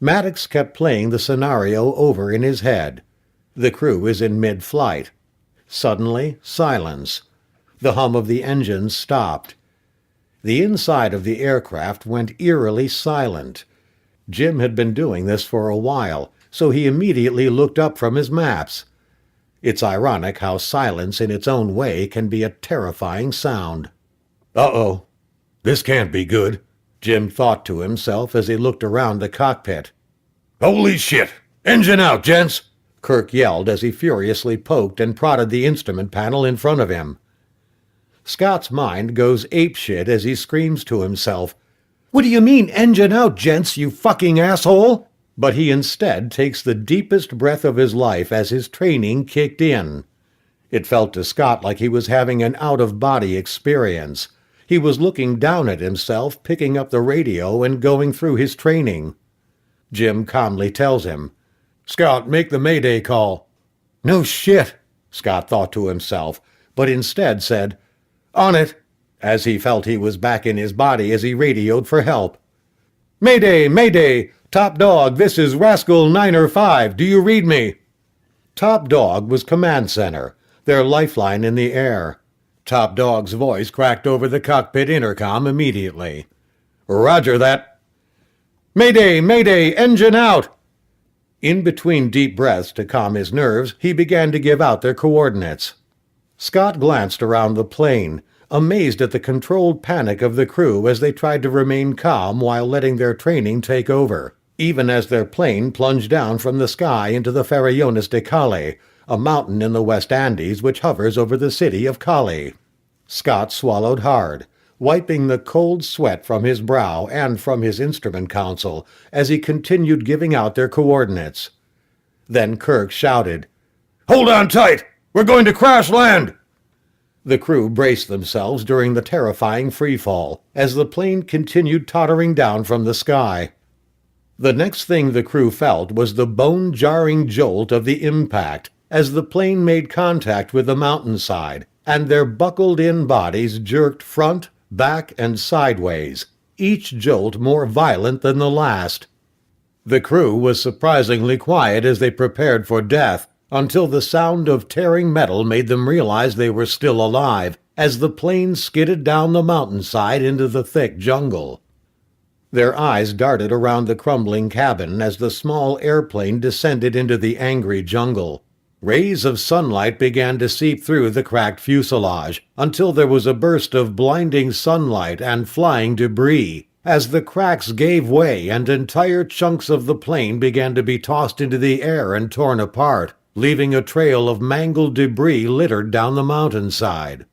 Maddox kept playing the scenario over in his head. The crew is in mid-flight. Suddenly, silence. The hum of the engines stopped. The inside of the aircraft went eerily silent. Jim had been doing this for a while, so he immediately looked up from his maps. It's ironic how silence in its own way can be a terrifying sound. "Uh-oh, this can't be good," Jim thought to himself as he looked around the cockpit. "Holy shit! Engine out, gents!" Kirk yelled as he furiously poked and prodded the instrument panel in front of him. Scott's mind goes apeshit as he screams to himself, "What do you mean, engine out, gents, you fucking asshole?" But he instead takes the deepest breath of his life as his training kicked in. It felt to Scott like he was having an out-of-body experience. He was looking down at himself, picking up the radio and going through his training. Jim calmly tells him, "Scott, make the Mayday call." "No shit," Scott thought to himself, but instead said, "On it," as he felt he was back in his body as he radioed for help. "Mayday, Mayday! Top Dog, this is Rascal 905. Do you read me?" Top Dog was Command Center, their lifeline in the air. Top Dog's voice cracked over the cockpit intercom immediately. "Roger that." "Mayday, Mayday, engine out!" In between deep breaths to calm his nerves, he began to give out their coordinates. Scott glanced around the plane, amazed at the controlled panic of the crew as they tried to remain calm while letting their training take over, even as their plane plunged down from the sky into the Farallones de Cali, a mountain in the West Andes which hovers over the city of Cali. Scott swallowed hard, wiping the cold sweat from his brow and from his instrument console as he continued giving out their coordinates. Then Kirk shouted, "Hold on tight! We're going to crash land!" The crew braced themselves during the terrifying freefall as the plane continued tottering down from the sky. The next thing the crew felt was the bone-jarring jolt of the impact as the plane made contact with the mountainside, and their buckled-in bodies jerked front, back, and sideways, each jolt more violent than the last. The crew was surprisingly quiet as they prepared for death, until the sound of tearing metal made them realize they were still alive as the plane skidded down the mountainside into the thick jungle. Their eyes darted around the crumbling cabin as the small airplane descended into the angry jungle. Rays of sunlight began to seep through the cracked fuselage until there was a burst of blinding sunlight and flying debris as the cracks gave way and entire chunks of the plane began to be tossed into the air and torn apart, leaving a trail of mangled debris littered down the mountainside.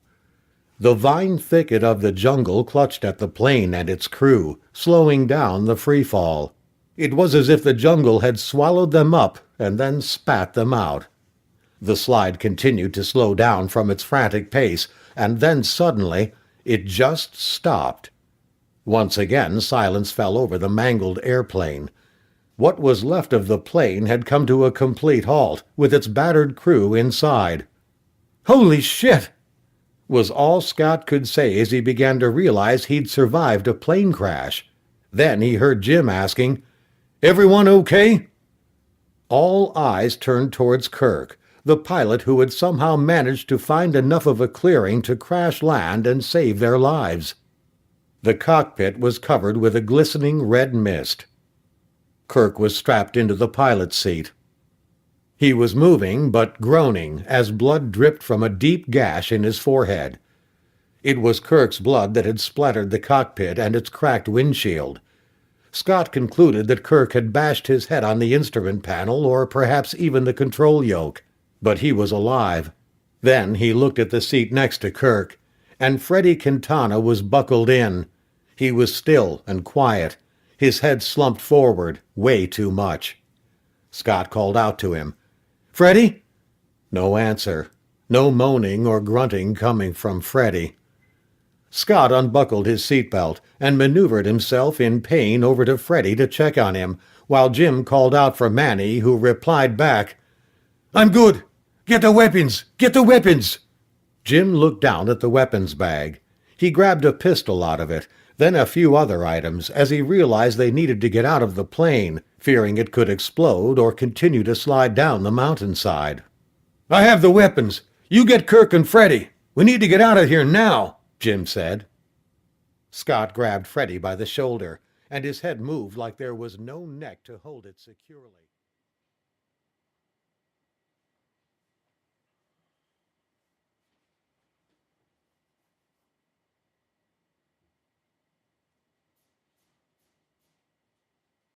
The vine thicket of the jungle clutched at the plane and its crew, slowing down the freefall. It was as if the jungle had swallowed them up and then spat them out. The slide continued to slow down from its frantic pace, and then suddenly it just stopped. Once again silence fell over the mangled airplane. What was left of the plane had come to a complete halt, with its battered crew inside. "Holy shit!" was all Scott could say as he began to realize he'd survived a plane crash. Then he heard Jim asking, "Everyone okay?" All eyes turned towards Kirk, the pilot who had somehow managed to find enough of a clearing to crash land and save their lives. The cockpit was covered with a glistening red mist. Kirk was strapped into the pilot's seat. He was moving, but groaning, as blood dripped from a deep gash in his forehead. It was Kirk's blood that had splattered the cockpit and its cracked windshield. Scott concluded that Kirk had bashed his head on the instrument panel or perhaps even the control yoke, but he was alive. Then he looked at the seat next to Kirk, and Freddie Quintana was buckled in. He was still and quiet, his head slumped forward, way too much. Scott called out to him, "Freddie?" No answer. No moaning or grunting coming from Freddie. Scott unbuckled his seatbelt and maneuvered himself in pain over to Freddie to check on him, while Jim called out for Manny, who replied back, "I'm good. Get the weapons! Get the weapons!" Jim looked down at the weapons bag. He grabbed a pistol out of it, then a few other items, as he realized they needed to get out of the plane, fearing it could explode or continue to slide down the mountainside. "I have the weapons. You get Kirk and Freddie. We need to get out of here now," Jim said. Scott grabbed Freddie by the shoulder, and his head moved like there was no neck to hold it securely.